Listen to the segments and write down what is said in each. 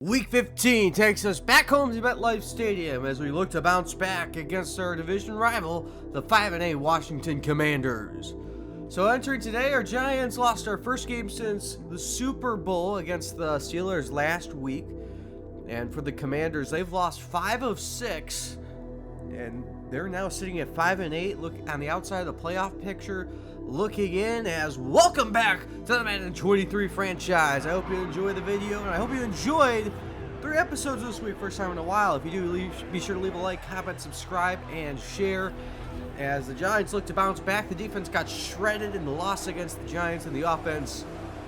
Week 15 takes us back home to MetLife Stadium as we look to bounce back against our division rival, the 5-8 Washington Commanders. So entering today, our Giants lost our first game since the Super Bowl against the Steelers last week. And for the Commanders, they've lost 5 of 6, and they're now sitting at 5-8. Look on the outside of the playoff picture, looking in as welcome back to the Madden 23 franchise. I hope you enjoyed the video, and I hope you enjoyed 3 episodes this week, first time in a while. If you do, be sure to leave a like, comment, subscribe, and share. As the Giants look to bounce back, the defense got shredded in the loss against the Giants, and the offense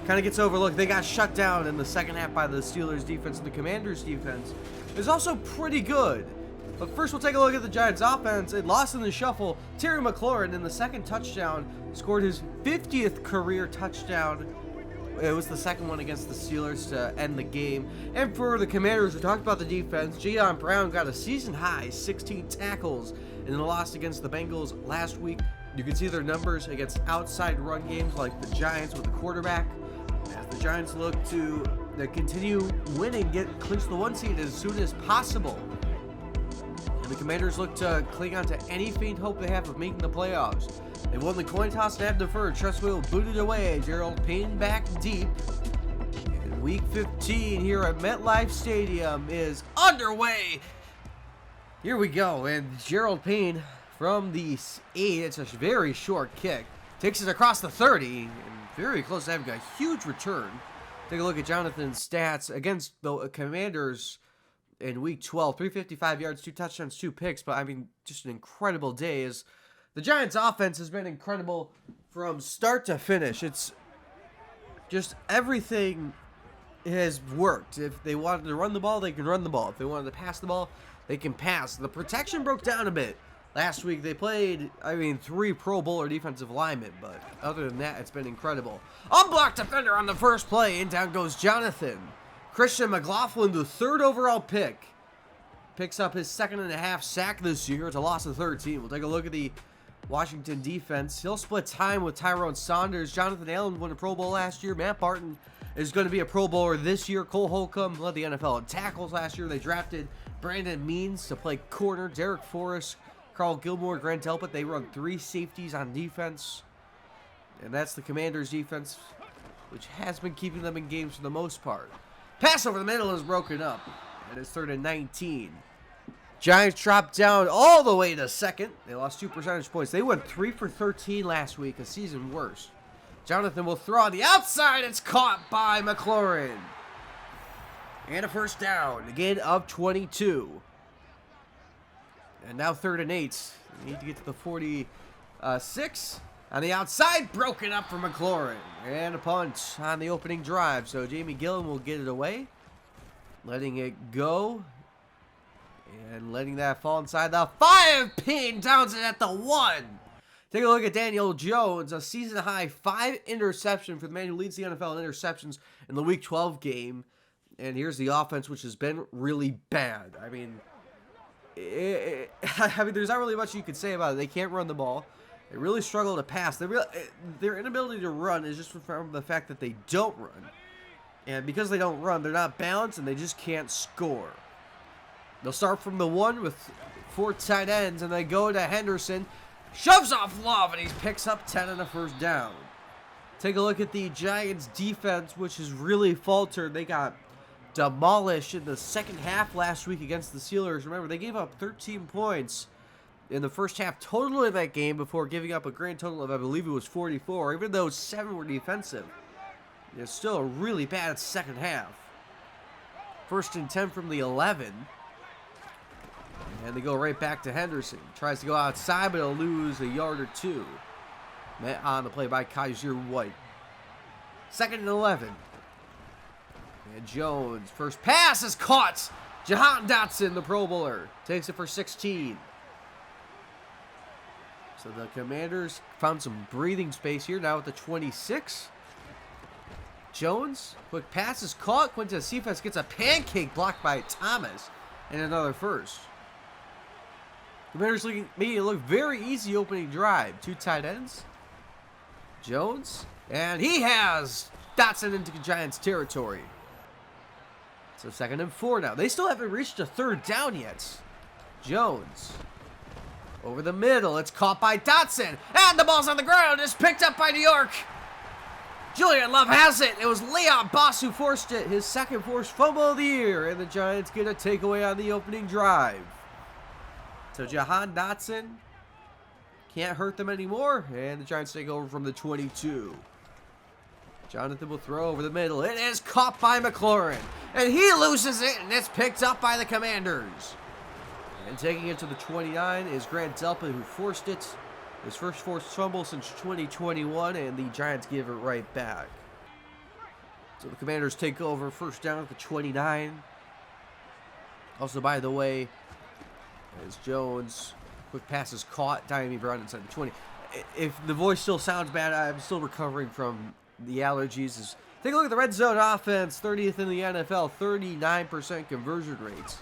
kind of gets overlooked. They got shut down in the second half by the Steelers defense, and the Commanders defense is also pretty good. But first, we'll take a look at the Giants offense. It lost in the shuffle. Terry McLaurin in the second touchdown scored his 50th career touchdown. It was the second one against the Steelers to end the game. And for the Commanders, we talked about the defense. Jayon Brown got a season-high 16 tackles in the loss against the Bengals last week. You can see their numbers against outside run games like the Giants with the quarterback. As the Giants look to continue winning, clinch the 1 seed as soon as possible. And the Commanders look to cling on to any faint hope they have of making the playoffs. They won the coin toss and have deferred. Trustwheel booted away. Gerald Payne back deep. And Week 15 here at MetLife Stadium is underway. Here we go. And Gerald Payne from the 8. It's a very short kick. Takes it across the 30. And very close to having a huge return. Take a look at Jonathan's stats against the Commanders in Week 12. 355 yards, 2 touchdowns, 2 picks. But, I mean, just an incredible day. As the Giants' offense has been incredible from start to finish. It's just everything has worked. If they wanted to run the ball, they can run the ball. If they wanted to pass the ball, they can pass. The protection broke down a bit. Last week, they played, 3 Pro Bowler defensive linemen, but other than that, it's been incredible. Unblocked defender on the first play, and down goes Jonathan. Christian McLaughlin, the 3rd overall pick, picks up his 2.5 sack this year. It's a loss of 13. We'll take a look at the Washington defense. He'll split time with Tyrone Saunders. Jonathan Allen won a Pro Bowl last year. Matt Barton is going to be a Pro Bowler this year. Cole Holcomb led the NFL in tackles last year. They drafted Brandon Means to play corner. Derek Forrest, Carl Gilmore, Grant Delpit. They run 3 safeties on defense. And that's the Commanders defense, which has been keeping them in games for the most part. Pass over the middle is broken up. And it's 3rd and 19. Giants dropped down all the way to second. They lost 2 percentage points. They went 3 for 13 last week, a season worst. Jonathan will throw on the outside. It's caught by McLaurin. And a first down, again of 22. And now 3rd and 8. They need to get to the 46. On the outside, broken up for McLaurin. And a punt on the opening drive. So Jamie Gillen will get it away. Letting it go. And letting that fall inside the 5. Payne downs it at the 1. Take a look at Daniel Jones. A season-high 5 interception for the man who leads the NFL in interceptions in the Week 12 game. And here's the offense, which has been really bad. There's not really much you could say about it. They can't run the ball. They really struggle to pass. Their inability to run is just from the fact that they don't run. And because they don't run, they're not balanced, and they just can't score. They'll start from the 1 with 4 tight ends, and they go to Henderson. Shoves off Love, and he picks up 10 on the first down. Take a look at the Giants' defense, which has really faltered. They got demolished in the second half last week against the Steelers. Remember, they gave up 13 points in the first half total in that game before giving up a grand total of, I believe it was 44, even though 7 were defensive. It's still a really bad second half. 1st and 10 from the 11. And they go right back to Henderson. Tries to go outside, but he'll lose a yard or 2. Met on the play by Kaiser White. 2nd and 11. And Jones, first pass is caught. Jahan Dotson, the Pro Bowler, takes it for 16. So the Commanders found some breathing space here now at the 26. Jones, quick pass is caught. Quintez Cephas gets a pancake blocked by Thomas. And another first. Commanders making it look very easy opening drive. 2 tight ends. Jones. And he has Dotson into Giants territory. So 2nd and 4 now. They still haven't reached a 3rd down yet. Jones. Over the middle. It's caught by Dotson. And the ball's on the ground. It's picked up by New York. Julian Love has it. It was Leon Boss who forced it. His 2nd forced fumble of the year. And the Giants get a takeaway on the opening drive. So Jahan Dotson can't hurt them anymore. And the Giants take over from the 22. Jonathan will throw over the middle. It is caught by McLaurin. And he loses it, and it's picked up by the Commanders. And taking it to the 29 is Grant Delpit, who forced it. His first forced fumble since 2021, and the Giants give it right back. So the Commanders take over 1st down at the 29. Also, by the way, as Jones, quick pass is caught. Diami Brown inside the 20. If the voice still sounds bad, I'm still recovering from the allergies. Take a look at the red zone offense, 30th in the NFL, 39% conversion rates.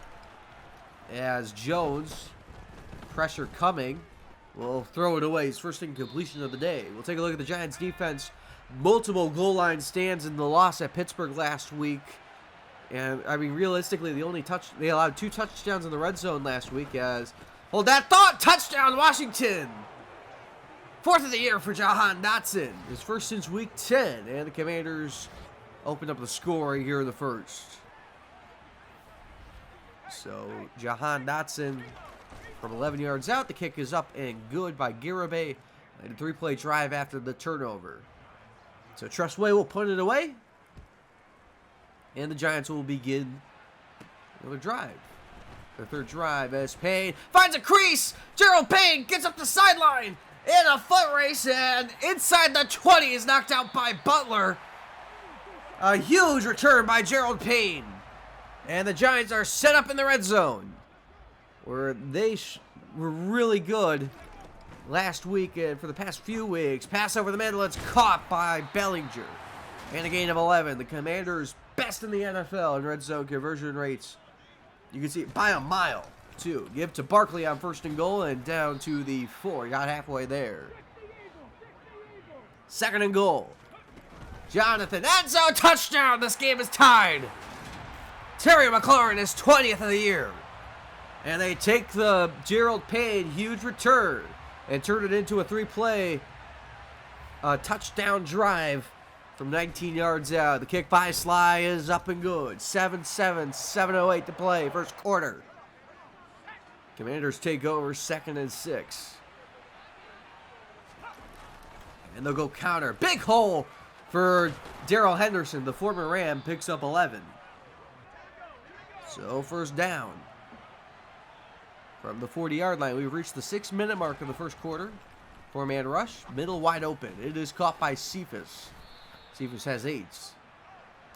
As Jones, pressure coming, will throw it away. His first incompletion of the day. We'll take a look at the Giants defense. Multiple goal line stands in the loss at Pittsburgh last week. And I mean, realistically, they allowed 2 touchdowns in the red zone last week. As hold that thought, touchdown Washington. 4th of the year for Jahan Dotson. His first since week 10. And the Commanders opened up the score here in the 1st. So Jahan Dotson from 11 yards out. The kick is up and good by Garibay. And a 3-play drive after the turnover. So Trustway will put it away. And the Giants will begin another drive. Their 3rd drive as Payne finds a crease. Gerald Payne gets up the sideline. In a foot race, and inside the 20 is knocked out by Butler. A huge return by Gerald Payne. And the Giants are set up in the red zone, where they were really good last week and for the past few weeks. Pass over the middle, it's caught by Bellinger. And a gain of 11. The Commanders best in the NFL in red zone conversion rates. You can see it by a mile. 2. Give to Barkley on 1st and goal and down to the 4. Got halfway there. 2nd and goal. Jonathan, end zone touchdown. This game is tied. Terry McLaurin is 20th of the year. And they take the Gerald Payne huge return and turn it into a 3-play touchdown drive from 19 yards out. The kick by Sly is up and good. 7-7, 7:08 to play, 1st quarter. Commanders take over 2nd and 6. And they'll go counter. Big hole for Darrell Henderson. The former Ram picks up 11. So 1st down. From the 40-yard line, we've reached the 6-minute mark of the 1st quarter. 4-man rush. Middle wide open. It is caught by Cephas. Cephas has 8.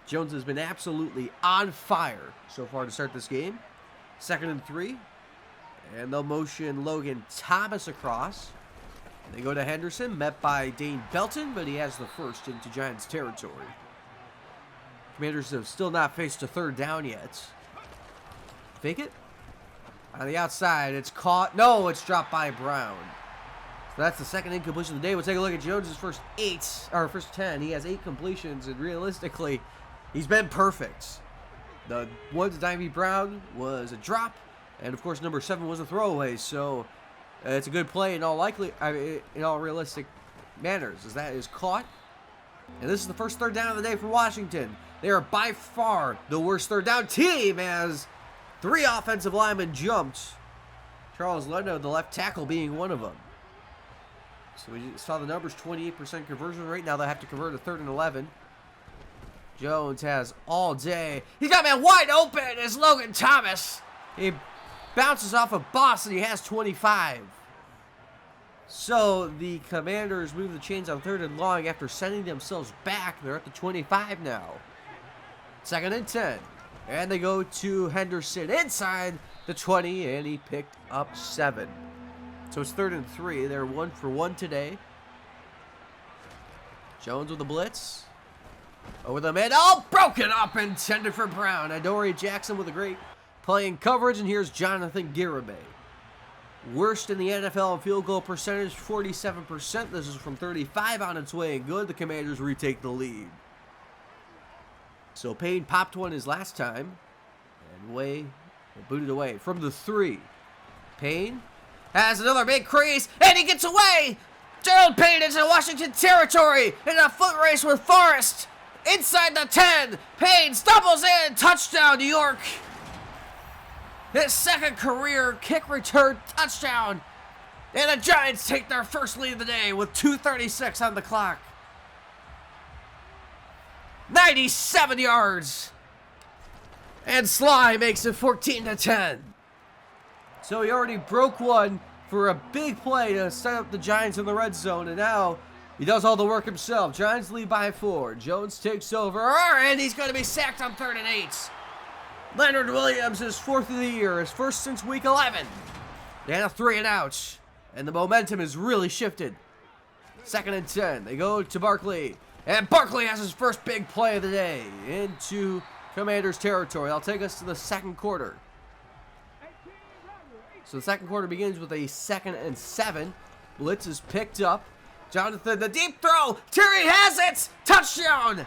Jones has been absolutely on fire so far to start this game. 2nd and 3. And they'll motion Logan Thomas across. They go to Henderson, met by Dane Belton, but he has the 1st into Giants territory. Commanders have still not faced a 3rd down yet. Fake it. On the outside, it's caught. No, it's dropped by Brown. So that's the 2nd incompletion of the day. We'll take a look at Jones' first 10. He has 8 completions, and realistically, he's been perfect. The one to Diami Brown was a drop. And of course, number 7 was a throwaway, so it's a good play in all realistic manners, as that is caught. And this is the first 3rd down of the day for Washington. They are by far the worst 3rd down team, as 3 offensive linemen jumped. Charles Leno, the left tackle, being one of them. So we saw the numbers, 28% conversion rate. Now they have to convert a 3rd and 11. Jones has all day. He's got man wide open as Logan Thomas. He bounces off of Boss, and he has 25. So the Commanders move the chains on 3rd and long after sending themselves back. They're at the 25 now. 2nd and 10. And they go to Henderson inside the 20, and he picked up 7. So it's 3rd and 3. They're 1 for 1 today. Jones with the blitz. Over the middle. Broken up, intended for Brown. Adoree Jackson with a great play in coverage, and here's Jonathan Garibay. Worst in the NFL in field goal percentage, 47%. This is from 35 on its way and good. The Commanders retake the lead. So Payne popped one his last time. booted away from the 3. Payne has another big crease, and he gets away. Gerald Payne into Washington territory in a foot race with Forrest. Inside the 10, Payne stumbles in, touchdown New York. His second career kick return touchdown. And the Giants take their first lead of the day with 2:36 on the clock. 97 yards. And Sly makes it 14-10. So he already broke one for a big play to set up the Giants in the red zone, and now he does all the work himself. Giants lead by 4. Jones takes over, and he's going to be sacked on 3rd and 8. Leonard Williams is 4th of the year, his first since week 11. And a 3 and out, and the momentum has really shifted. 2nd and 10, they go to Barkley, and Barkley has his first big play of the day into Commanders territory. That'll take us to the second quarter. So the second quarter begins with a 2nd and 7. Blitz is picked up. Jonathan, the deep throw. Terry has it. Touchdown.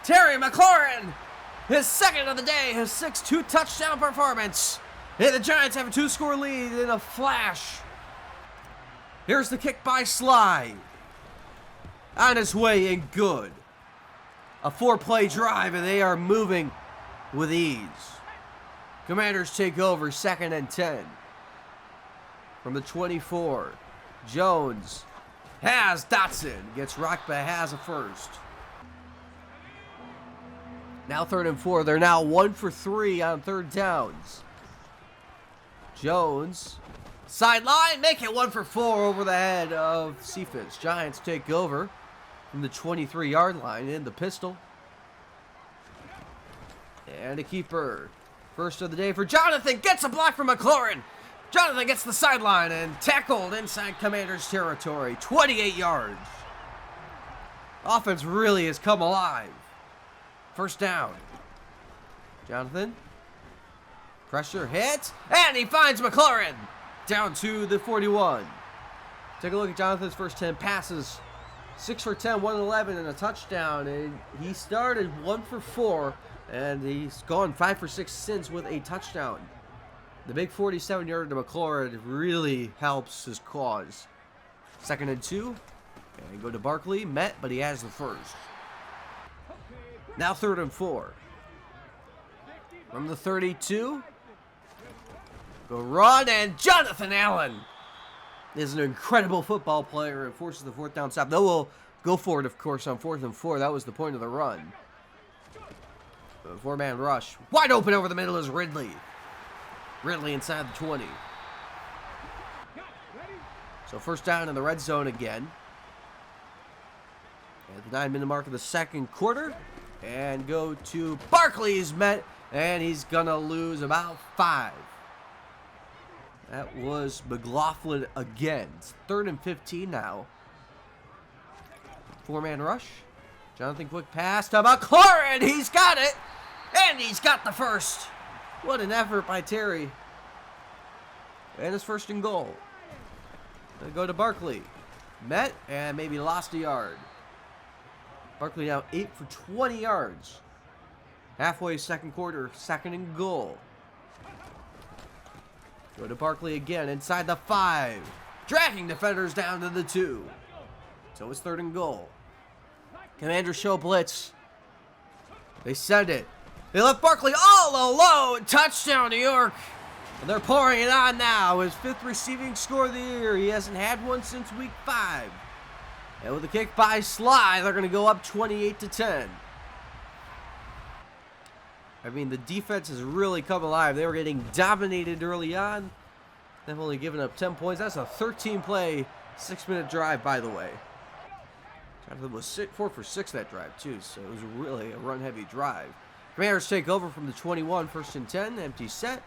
Terry McLaurin, his second of the day, his 6-2 touchdown performance. And the Giants have a 2-score lead in a flash. Here's the kick by Sly. On his way and good. A 4-play drive, and they are moving with ease. Commanders take over 2nd and 10. From the 24. Jones has Dotson. Gets rocked but has a first. Now 3rd and 4. They're now 1 for 3 on 3rd downs. Jones. Sideline. Make it 1 for 4 over the head of Cephas. Giants take over from the 23-yard line in the pistol. And a keeper. First of the day for Jonathan. Gets a block from McLaurin. Jonathan gets the sideline and tackled inside Commanders territory. 28 yards. Offense really has come alive. First down. Jonathan. Pressure hit. And he finds McLaurin. Down to the 41. Take a look at Jonathan's first 10 passes. 6 for 10, 111, and a touchdown. And he started 1 for 4. And he's gone 5 for 6 since with a touchdown. The big 47-yarder to McLaurin really helps his cause. 2nd and 2. And go to Barkley. Met, but he has the first. Now 3rd and 4. From the 32. Go run, and Jonathan Allen is an incredible football player and forces the 4th down stop. They will go for it, of course, on 4th and 4. That was the point of the run. 4-man rush. Wide open over the middle is Ridley. Ridley inside the 20. So first down in the red zone again. At the 9-minute mark of the second quarter. And go to Barkley's met. And he's going to lose about 5. That was McLaughlin again. It's 3rd and 15 now. 4-man rush. Jonathan, quick pass to McLaurin. He's got it. And he's got the first. What an effort by Terry. And his first and goal. They go to Barkley. Met and maybe lost a yard. Barkley now 8 for 20 yards. Halfway second quarter, 2nd and goal. Go to Barkley again inside the 5. Dragging defenders down to the 2. So it's 3rd and goal. Commanders show blitz. They send it. They left Barkley all alone. Touchdown, New York. And they're pouring it on now. His 5th receiving score of the year. He hasn't had one since week 5. And with a kick by Sly, they're going to go up 28-10. I mean, the defense has really come alive. They were getting dominated early on. They've only given up 10 points. That's a 13-play, 6-minute drive, by the way. Jonathan was 4 for 6 that drive, too, so it was really a run-heavy drive. Commanders take over from the 21, 1st and 10, empty set.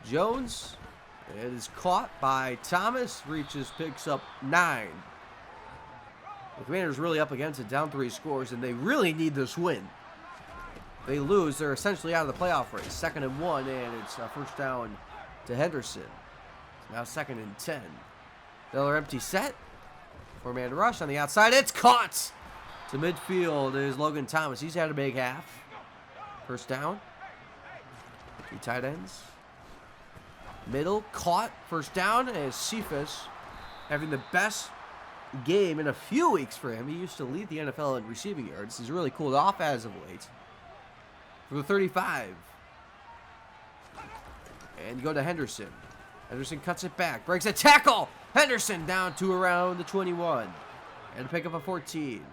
Jones is caught by Thomas, picks up 9. The Commanders really up against it, down 3 scores, and they really need this win. If they lose, they're essentially out of the playoff race. 2nd and 1, and it's a first down to Henderson. So now 2nd and 10. Another empty set. 4-man rush on the outside. It's caught! To midfield is Logan Thomas. He's had a big half. First down. The tight ends. Middle, caught, first down, as Cephas having the best game in a few weeks for him. He used to lead the NFL in receiving yards. He's really cooled off as of late. For the 35. And you go to Henderson. Henderson cuts it back, breaks a tackle. Henderson down to around the 21. And pick up a 14.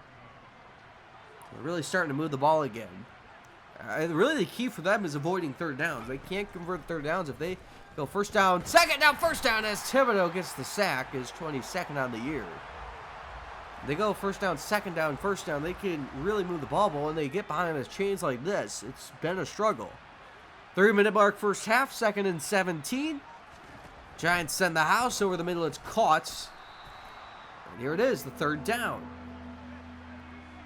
They're really starting to move the ball again. Really the key for them is avoiding third downs. They can't convert third downs if they go first down, second down, first down, as Thibodeau gets the sack, his 22nd on the year. They go first down, second down, first down. They can really move the ball, but when they get behind the chains like this, it's been a struggle. 3-minute mark first half, 2nd and 17. Giants send the house over the middle. It's caught. And here it is, the third down.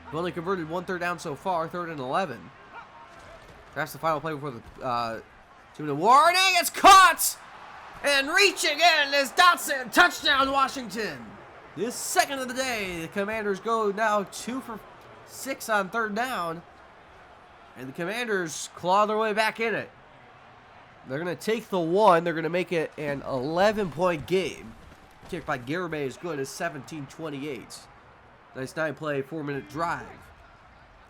We've only converted one third down so far, 3rd and 11. That's the final play before the 2-minute warning. It's caught! And reaching in is Dotson. Touchdown, Washington. This second of the day, the Commanders go now 2 for 6 on third down. And the Commanders claw their way back in it. They're going to take the one. They're going to make it an 11-point game. Kick by Garibay is good. It's 17-28. Nice 9-play, 4-minute drive.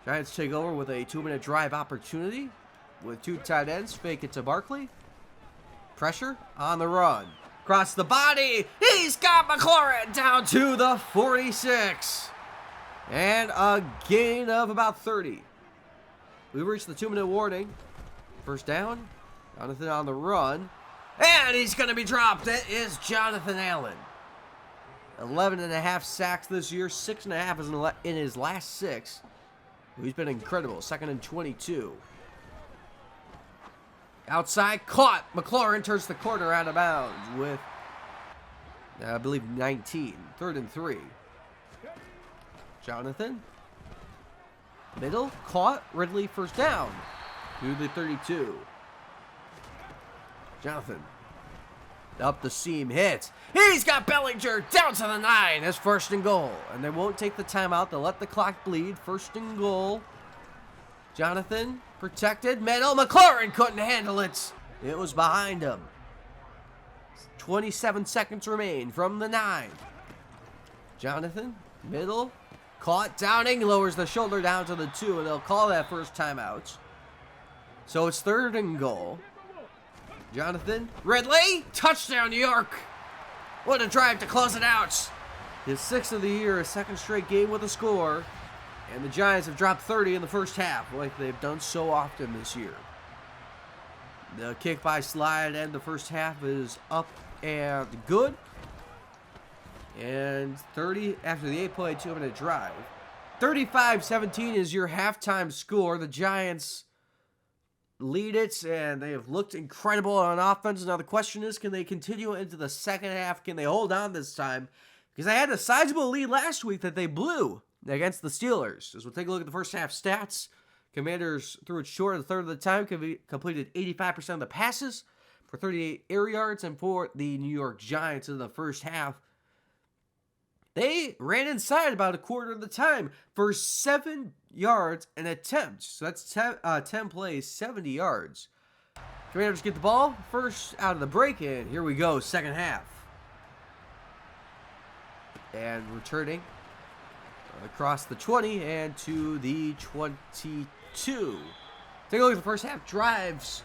Giants take over with a 2-minute drive opportunity with 2 tight ends. Fake it to Barkley. Pressure on the run. Across the body. He's got McLaurin down to the 46. And a gain of about 30. We've reached the 2-minute warning. First down. Jonathan on the run. And he's going to be dropped. It is Jonathan Allen. 11.5 sacks this year. 6.5 is in his last 6. He's been incredible. 2nd and 22. Outside, caught. McLaurin turns the corner out of bounds with, I believe, 19. 3rd and 3. Jonathan. Middle, caught. Ridley, first down. To the 32. Jonathan. Up the seam, hits. He's got Bellinger down to the 9. It's 1st and goal. And they won't take the timeout. They'll let the clock bleed. 1st and goal. Jonathan protected. Middle. McLaurin couldn't handle it. It was behind him. 27 seconds remain from the 9. Jonathan. Middle. Caught. Downing. Lowers the shoulder down to the 2. And they'll call that first timeout. So it's 3rd and goal. Jonathan, Ridley, touchdown New York. What a drive to close it out. His 6th of the year, a 2nd straight game with a score. And the Giants have dropped 30 in the first half, like they've done so often this year. The kick by slide and the first half is up and good. And 30 after the 8-play 2-minute drive. 35-17 is your halftime score. The Giants lead it, and they have looked incredible on offense. Now the question is, can they continue into the second half? Can they hold on this time? Because they had a sizable lead last week that they blew against the Steelers. As we'll take a look at the first half stats, Commanders threw it short a third of the time, completed 85% of the passes for 38 air yards, and for the New York Giants in the first half, they ran inside about a quarter of the time for 7 yards an attempt. So that's 10 plays, 70 yards. Commanders get the ball first out of the break, and here we go, second half. And returning across the 20 and to the 22. Take a look at the first half drives.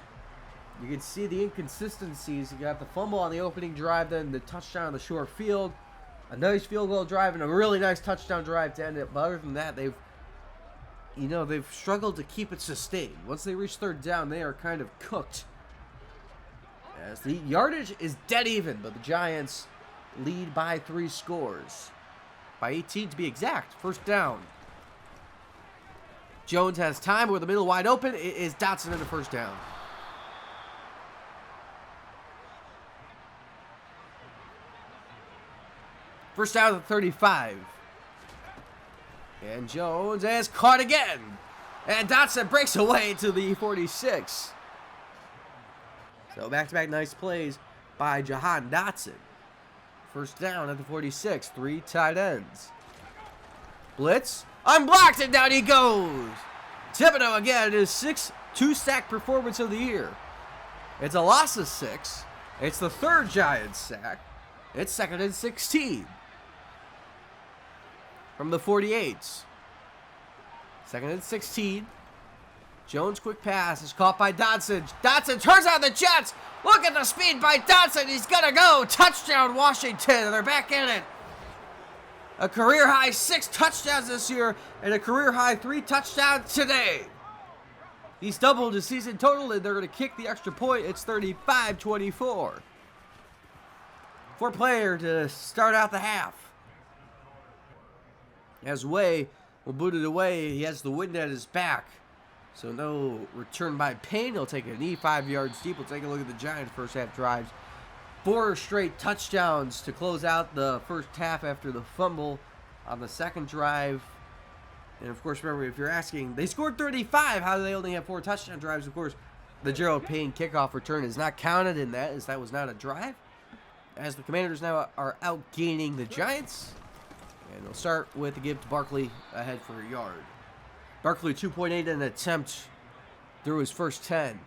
You can see the inconsistencies. You got the fumble on the opening drive, then the touchdown on the short field. A nice field goal drive and a really nice touchdown drive to end it. But other than that, they've struggled to keep it sustained. Once they reach third down, they are kind of cooked. As the yardage is dead even, but the Giants lead by 3 scores. By 18 to be exact. First down. Jones has time with the middle wide open. It is Dotson in the first down. First down at the 35. And Jones is caught again. And Dotson breaks away to the 46. So back-to-back nice plays by Jahan Dotson. First down at the 46. 3 tight ends. Blitz. Unblocked, and down he goes. Thibodeau again, his 6th 2-sack performance of the year. It's a loss of 6. It's the third Giants sack. It's 2nd and 16. From the 48s. 2nd and 16. Jones, quick pass, is caught by Dodson. Dodson turns on the Jets. Look at the speed by Dodson. He's going to go. Touchdown, Washington. They're back in it. A career-high 6 touchdowns this year and a career-high 3 touchdowns today. He's doubled his season total, and they're going to kick the extra point. It's 35-24. Four-player to start out the half. As Way will boot it away, he has the wind at his back. So no return by Payne. He'll take a knee 5 yards deep. We'll take a look at the Giants' first half drives. 4 straight touchdowns to close out the first half after the fumble on the second drive. And of course, remember, if you're asking, they scored 35. How do they only have 4 touchdown drives? Of course, the Gerald Payne kickoff return is not counted in that, as that was not a drive. As the Commanders now are outgaining the Giants. And they'll start with the give to Barkley ahead for a yard. Barkley 2.8 in an attempt through his first 10.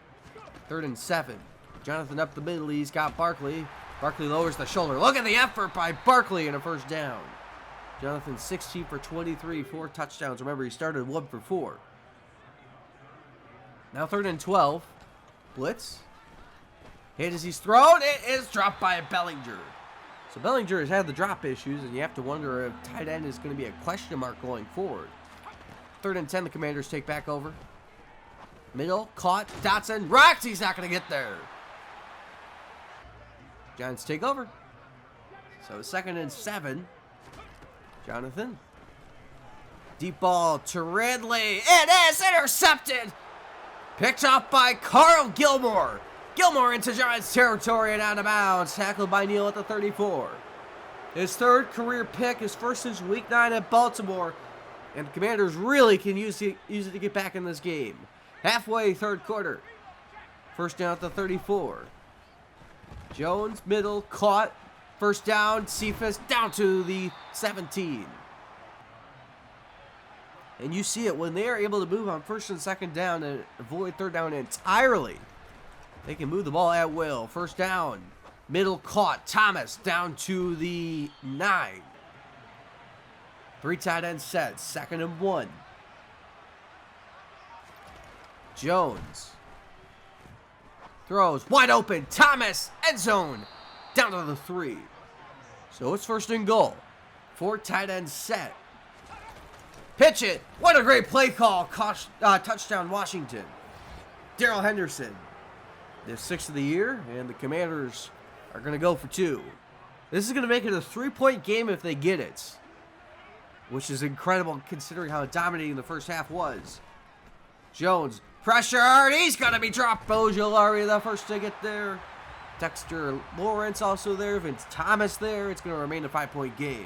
3rd and 7. Jonathan up the middle. He's got Barkley. Barkley lowers the shoulder. Look at the effort by Barkley and a first down. Jonathan 16 for 23, 4 touchdowns. Remember, he started 1 for 4. Now 3rd and 12. Blitz. Hit as he's thrown. It is dropped by Bellinger. So Bellinger has had the drop issues, and you have to wonder if tight end is going to be a question mark going forward. 3rd and 10, the Commanders take back over. Middle, caught, Dotson, rocked, he's not going to get there. Giants take over. So 2nd and 7. Jonathan. Deep ball to Ridley. It is intercepted. Picked up by Carl Gilmore. Gilmore into Giants territory and out of bounds. Tackled by Neal at the 34. His 3rd career pick, his first since week 9 at Baltimore. And the Commanders really can use it to get back in this game. Halfway, 3rd quarter. First down at the 34. Jones, middle, caught. First down, Cephas down to the 17. And you see it when they are able to move on 1st and 2nd down and avoid 3rd down entirely. They can move the ball at will. First down, middle, caught. Thomas down to the 9. 3 tight ends set. 2nd and 1. Jones throws wide open. Thomas, end zone, down to the 3. So it's 1st and goal. 4 tight ends set. Pitch it. What a great play call. Touchdown Washington. Darrell Henderson. The 6th of the year, and the Commanders are going to go for 2. This is going to make it a 3-point game if they get it, which is incredible considering how dominating the first half was. Jones, pressure, he's going to be dropped. Ojolari the first to get there. Dexter Lawrence also there. Vince Thomas there. It's going to remain a 5-point game.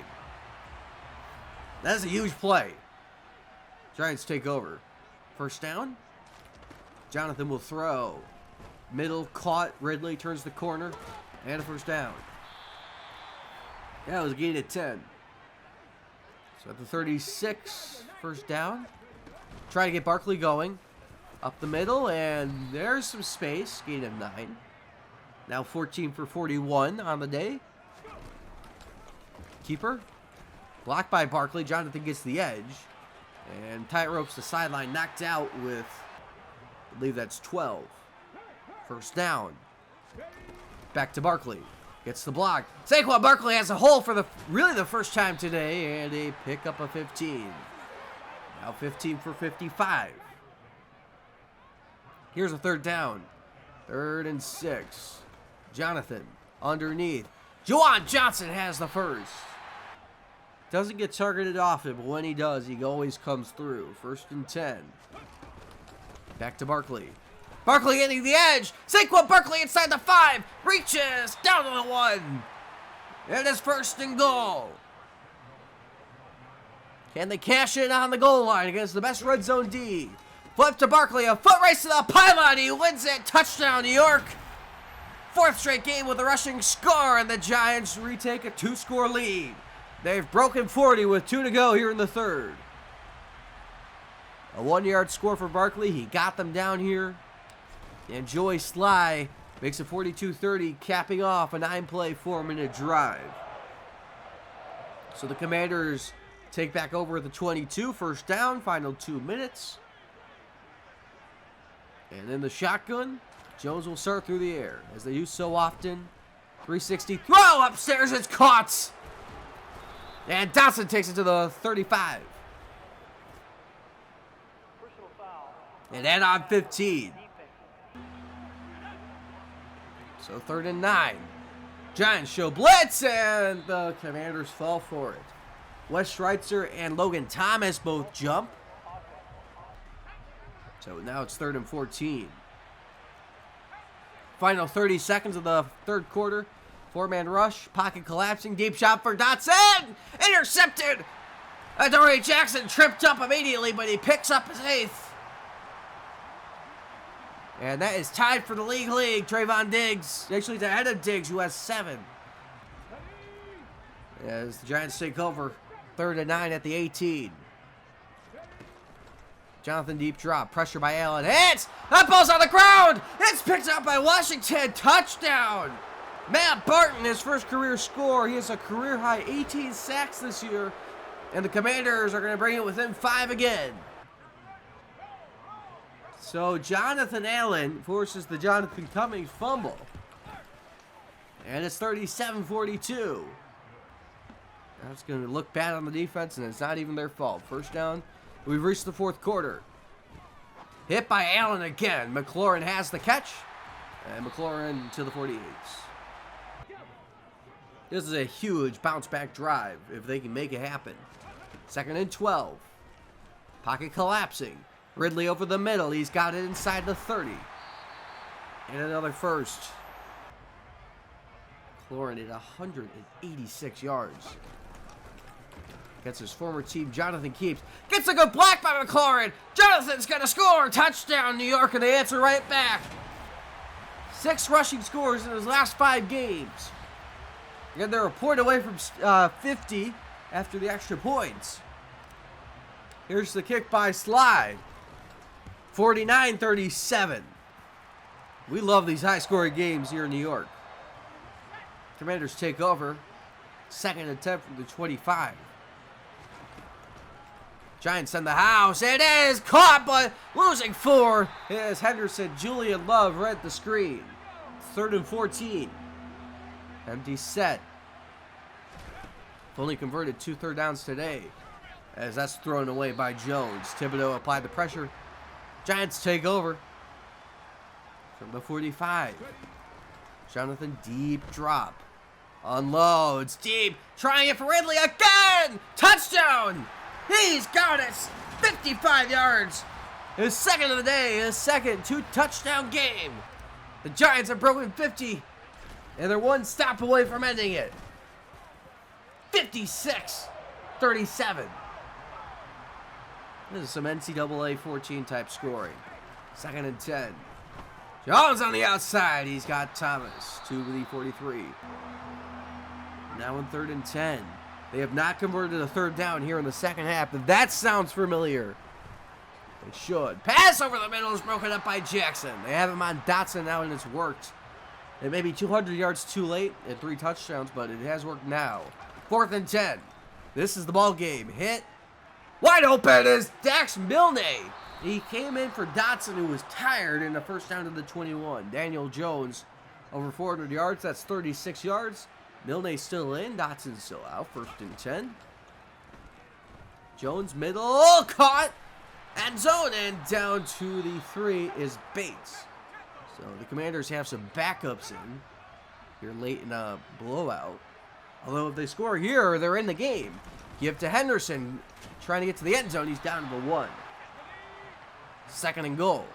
That's a huge play. Giants take over. First down. Jonathan will throw. Middle, caught. Ridley turns the corner. And a first down. That was a gain of 10. So at the 36, first down. Try to get Barkley going. Up the middle, and there's some space. Gain of 9. Now 14 for 41 on the day. Keeper. Blocked by Barkley. Jonathan gets the edge. And tight ropes the sideline. Knocked out with, I believe that's 12. First down. Back to Barkley. Gets the block. Saquon Barkley has a hole for the first time today, and a pickup of 15. Now 15 for 55. Here's a 3rd down. 3rd and 6. Jonathan underneath. Juwan Johnson has the first. Doesn't get targeted often, but when he does, he always comes through. 1st and 10. Back to Barkley. Barkley hitting the edge. Saquon Barkley inside the 5. Reaches down to the 1. It is 1st and goal. Can they cash in on the goal line against the best red zone D? Flip to Barkley. A foot race to the pylon. He wins it. Touchdown, New York. 4th straight game with a rushing score, and the Giants retake a 2-score lead. They've broken 40 with 2 to go here in the 3rd. A 1-yard score for Barkley. He got them down here. And Joey Sly Makes it 42-30, capping off a 9-play, 4-minute drive. So the Commanders take back over at the 22, first down, final 2 minutes. And in the shotgun, Jones will start through the air, as they use so often. 360 throw upstairs, it's caught! And Dotson takes it to the 35. And then on 15. So 3rd and 9. Giants show blitz, and the Commanders fall for it. Wes Schreitzer and Logan Thomas both jump. So now it's 3rd and 14. Final 30 seconds of the 3rd quarter. 4-man rush, pocket collapsing, deep shot for Dotson! Intercepted! Adoree Jackson tripped up immediately, but he picks up his 8th. And that is tied for the league. Trayvon Diggs. Actually, it's ahead of Diggs, who has 7. As the Giants take over, 3rd and 9 at the 18. Jonathan deep drop. Pressure by Allen. Hits! That ball's on the ground! It's picked up by Washington. Touchdown! Matt Barton, his first career score. He has a career-high 18 sacks this year. And the Commanders are going to bring it within 5 again. So Jonathan Allen forces the Jonathan Cummings fumble. And it's 37-42. That's going to look bad on the defense, and it's not even their fault. First down. We've reached the 4th quarter. Hit by Allen again. McLaurin has the catch. And McLaurin to the 48. This is a huge bounce-back drive if they can make it happen. 2nd and 12. Pocket collapsing. Ridley over the middle. He's got it inside the 30. And another first. McLaurin at 186 yards. Gets his former team, Jonathan Keeps. Gets a good block by McLaurin. Jonathan's going to score. Touchdown, New York, and they answer right back. 6 rushing scores in his last 5 games. Again, they're a point away from 50 after the extra points. Here's the kick by Slide. 49-37. We love these high-scoring games here in New York. Commanders take over. 2nd and 10 from the 25. Giants in the house. It is caught, but losing 4. As Henderson, Julian Love read the screen. 3rd and 14. Empty set. Only converted 2 third downs today, as that's thrown away by Jones. Thibodeau applied the pressure. Giants take over from the 45. Jonathan deep drop. Unloads deep. Trying it for Ridley again. Touchdown. He's got it. 55 yards. His 2nd of the day. His 2nd 2-touchdown game. The Giants have broken 50. And they're 1 stop away from ending it. 56-37. This is some NCAA 14 type scoring. 2nd and 10. Jones on the outside. He's got Thomas to the 43. Now in 3rd and 10. They have not converted a 3rd down here in the 2nd half. If that sounds familiar, it should. Pass over the middle is broken up by Jackson. They have him on Dotson now, and it's worked. It may be 200 yards too late at 3 touchdowns, but it has worked now. 4th and 10. This is the ball game. Hit. Wide open is Dax Milne. He came in for Dotson, who was tired in the first down to the 21. Daniel Jones over 400 yards. That's 36 yards. Milne still in. Dotson's still out. 1st and 10. Jones middle. Caught. End zone. And down to the 3 is Bates. So the Commanders have some backups in here late in a blowout. Although if they score here, they're in the game. Give to Henderson. Trying to get to the end zone. He's down to the 1. 2nd and goal.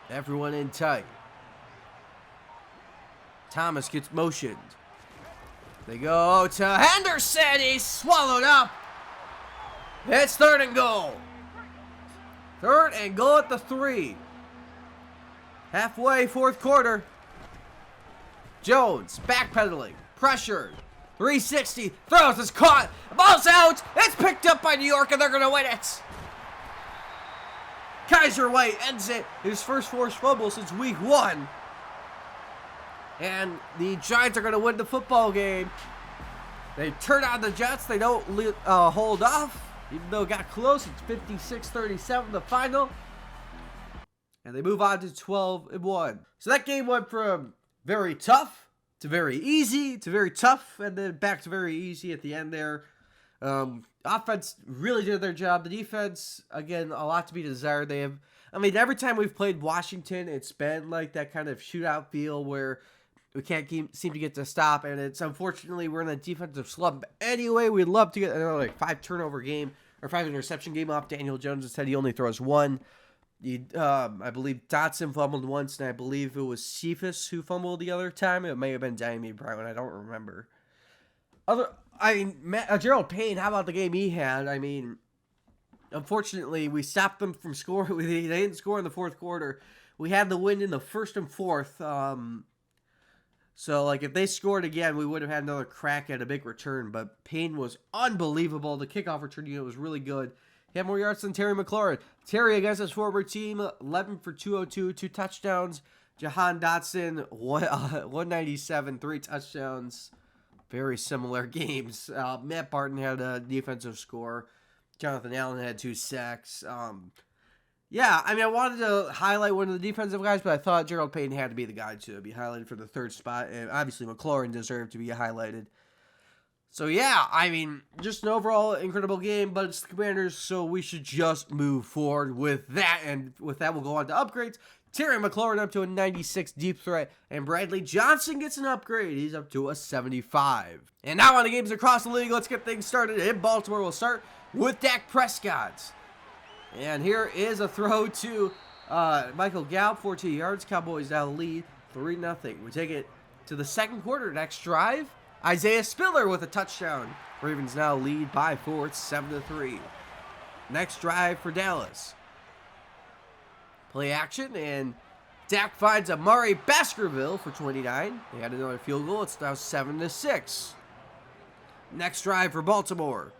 Everyone in tight. Thomas gets motioned. They go to Henderson. He's swallowed up. It's 3rd and goal. 3rd and goal at the 3. Halfway, 4th quarter. Jones backpedaling. Pressured. 360. Throws. It's caught. The ball's out. It's picked up by New York, and they're going to win it. Kaiser White ends it. His first forced fumble since week 1. And the Giants are going to win the football game. They turn on the Jets. They don't hold off. Even though it got close, it's 56-37 the final. And they move on to 12-1. So that game went from very tough to very easy to very tough, and then back to very easy at the end there. Offense really did their job. The defense, again, a lot to be desired. Every time we've played Washington, it's been like that kind of shootout feel where we can't seem to get to stop, and it's unfortunately we're in a defensive slump anyway. We'd love to get another 5 turnover game or 5 interception game off Daniel Jones. Instead, he only throws 1. I believe Dotson fumbled once, and I believe it was Cephas who fumbled the other time. It may have been Diami Brown. I don't remember. Gerald Payne, how about the game he had? Unfortunately, we stopped them from scoring. They didn't score in the fourth quarter. We had the win in the first and fourth. So, if they scored again, we would have had another crack at a big return. But Payne was unbelievable. The kickoff return unit was really good. He had more yards than Terry McLaurin. Terry, against his former team, 11 for 202, 2 touchdowns. Jahan Dotson, 197, 3 touchdowns. Very similar games. Matt Barton had a defensive score. Jonathan Allen had 2 sacks. I wanted to highlight one of the defensive guys, but I thought Gerald Payne had to be the guy to be highlighted for the 3rd spot, and obviously McLaurin deserved to be highlighted. So just an overall incredible game, but it's the Commanders, so we should just move forward with that, and with that we'll go on to upgrades. Terry McLaurin up to a 96 deep threat, and Bradley Johnson gets an upgrade. He's up to a 75. And now on the games across the league, let's get things started. In Baltimore, we'll start with Dak Prescott. And here is a throw to Michael Gallup, 14 yards. Cowboys now lead 3-0. We take it to the second quarter. Next drive, Isaiah Spiller with a touchdown. Ravens now lead by 4. It's 7-3. Next drive for Dallas. Play action, and Dak finds Amari Baskerville for 29. They had another field goal. It's now 7-6. Next drive for Baltimore.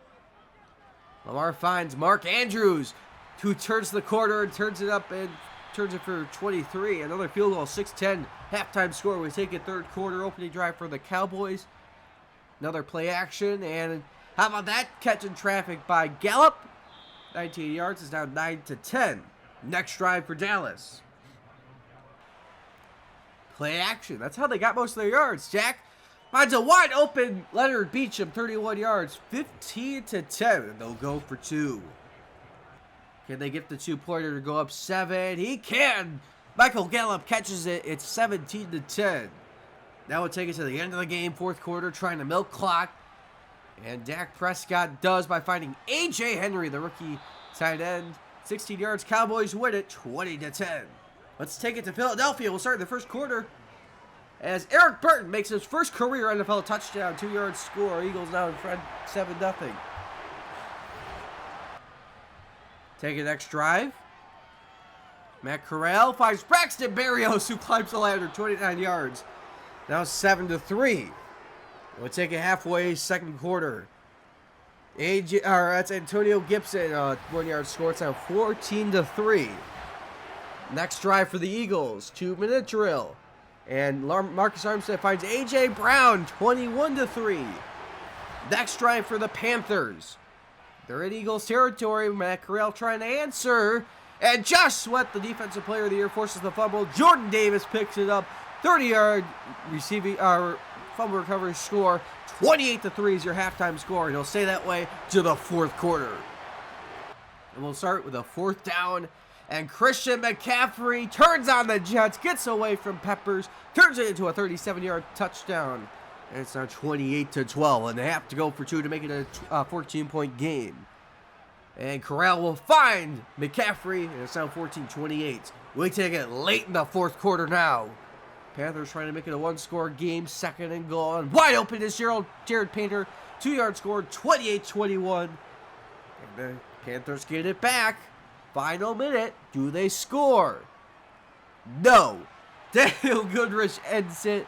Lamar finds Mark Andrews, who turns the corner and turns it up and turns it for 23. Another field goal, 6-10. Halftime score. We take it third quarter. Opening drive for the Cowboys. Another play action, and how about that? Catching traffic by Gallup. 19 yards is now 9-10. Next drive for Dallas. Play action. That's how they got most of their yards. Jack finds a wide open Leonard Beacham, 31 yards, 15-10. And they'll go for 2. Can they get the 2-pointer to go up 7? He can. Michael Gallup catches it. It's 17-10. Now we'll take it to the end of the game, fourth quarter, trying to milk clock. And Dak Prescott does by finding A.J. Henry, the rookie tight end. 16 yards. Cowboys win it 20-10. Let's take it to Philadelphia. We'll start in the first quarter as Eric Burton makes his first career NFL touchdown. 2-yard score. Eagles now in front 7-0. Take it next drive. Matt Corral finds Braxton Berrios, who climbs the ladder 29 yards. Now 7-3. We'll take it halfway second quarter. That's Antonio Gibson, 1-yard score. It's now 14-3. Next drive for the Eagles, 2-minute drill. And Marcus Armstead finds A.J. Brown, 21-3. Next drive for the Panthers. They're in Eagles territory. Matt Corral trying to answer. And Josh Sweat, the defensive player of the year, forces the fumble. Jordan Davis picks it up. 30-yard receiving fumble recovery score. 28-3 is your halftime score, and it'll stay that way to the fourth quarter. And we'll start with a 4th down, and Christian McCaffrey turns on the Jets, gets away from Peppers, turns it into a 37-yard touchdown, and it's now 28-12, and they have to go for 2 to make it a 14-point game. And Corral will find McCaffrey, and it's now 14-28. We take it late in the fourth quarter now. Panthers trying to make it a 1-score game, 2nd and goal. And wide open is Jared Painter. 2-yard score, 28-21. And the Panthers get it back. Final minute. Do they score? No. Daniel Goodrich ends it.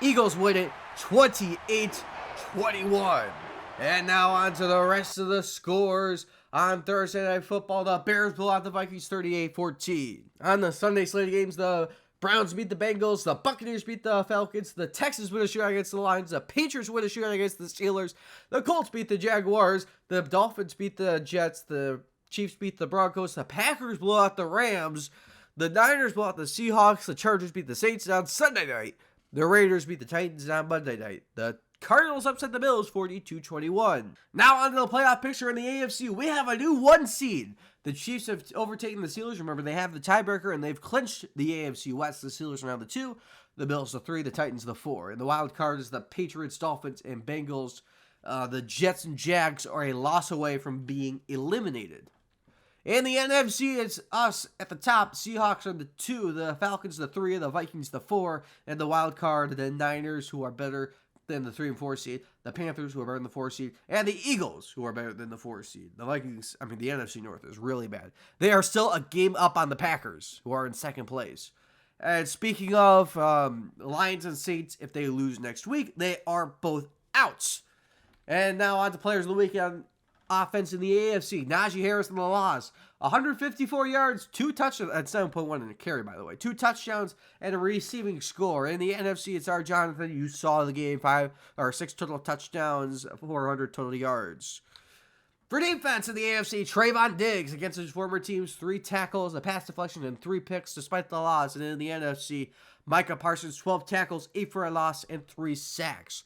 Eagles win it 28-21. And now on to the rest of the scores On Thursday Night Football, the Bears blow out the Vikings 38-14. On the Sunday slate of games, the Browns beat the Bengals, the Buccaneers beat the Falcons, the Texans win a shootout against the Lions, the Patriots win a shootout against the Steelers, the Colts beat the Jaguars, the Dolphins beat the Jets, the Chiefs beat the Broncos, the Packers blow out the Rams, the Niners blow out the Seahawks, the Chargers beat the Saints on Sunday night, the Raiders beat the Titans on Monday night, the Cardinals upset the Bills 42-21. Now on to the playoff picture in the AFC. We have a new 1 seed. The Chiefs have overtaken the Steelers. Remember, they have the tiebreaker, and they've clinched the AFC West. The Steelers are now the 2, the Bills the 3, the Titans the 4. And the wild card is the Patriots, Dolphins, and Bengals. The Jets and Jags are a loss away from being eliminated. In the NFC, it's us at the top. Seahawks are the 2, the Falcons the 3, the Vikings the 4, and the wild card, the Niners, who are better than the 3 and 4 seed, the Panthers, who are better than the 4 seed, and the Eagles, who are better than the 4 seed. The Vikings, the NFC North is really bad. They are still a game up on the Packers, who are in second place. And speaking of Lions and Saints, if they lose next week, they are both out. And now on to players of the week on offense in the AFC. Najee Harris in the loss. 154 yards, 2 touchdowns, at 7.1 in a carry, by the way. 2 touchdowns and a receiving score. In the NFC, it's our Jonathan. You saw the game, 6 total touchdowns, 400 total yards. For defense in the AFC, Trayvon Diggs against his former teams, 3 tackles, a pass deflection, and 3 picks despite the loss. And in the NFC, Micah Parsons, 12 tackles, 8 for a loss, and 3 sacks.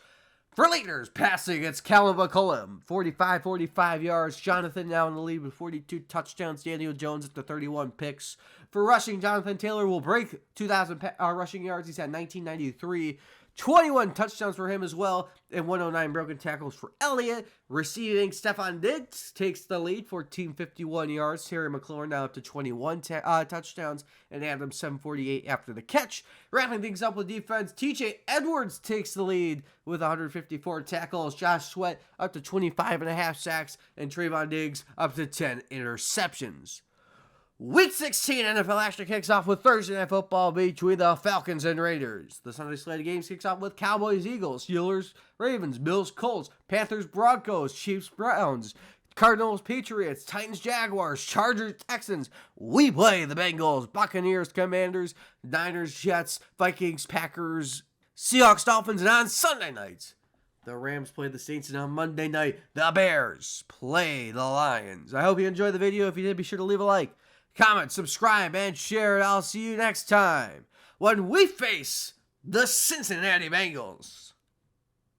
For leaders, passing, it's Callum McCollum, 45 yards. Jonathan now in the lead with 42 touchdowns. Daniel Jones at the 31 picks. For rushing, Jonathan Taylor will break 2,000 rushing yards. He's at 1993. 21 touchdowns for him as well, and 109 broken tackles for Elliott. Receiving, Stephon Diggs takes the lead, 1451 yards. Terry McLaurin now up to 21 touchdowns, and Adams 748 after the catch. Wrapping things up with defense, TJ Edwards takes the lead with 154 tackles. Josh Sweat up to 25.5 sacks, and Trayvon Diggs up to 10 interceptions. Week 16 NFL action kicks off with Thursday Night Football between the Falcons and Raiders. The Sunday slate of games kicks off with Cowboys, Eagles, Steelers, Ravens, Bills, Colts, Panthers, Broncos, Chiefs, Browns, Cardinals, Patriots, Titans, Jaguars, Chargers, Texans. We play the Bengals, Buccaneers, Commanders, Niners, Jets, Vikings, Packers, Seahawks, Dolphins, and on Sunday nights, the Rams play the Saints, and on Monday night, the Bears play the Lions. I hope you enjoyed the video. If you did, be sure to leave a like, comment, subscribe, and share it. I'll see you next time when we face the Cincinnati Bengals.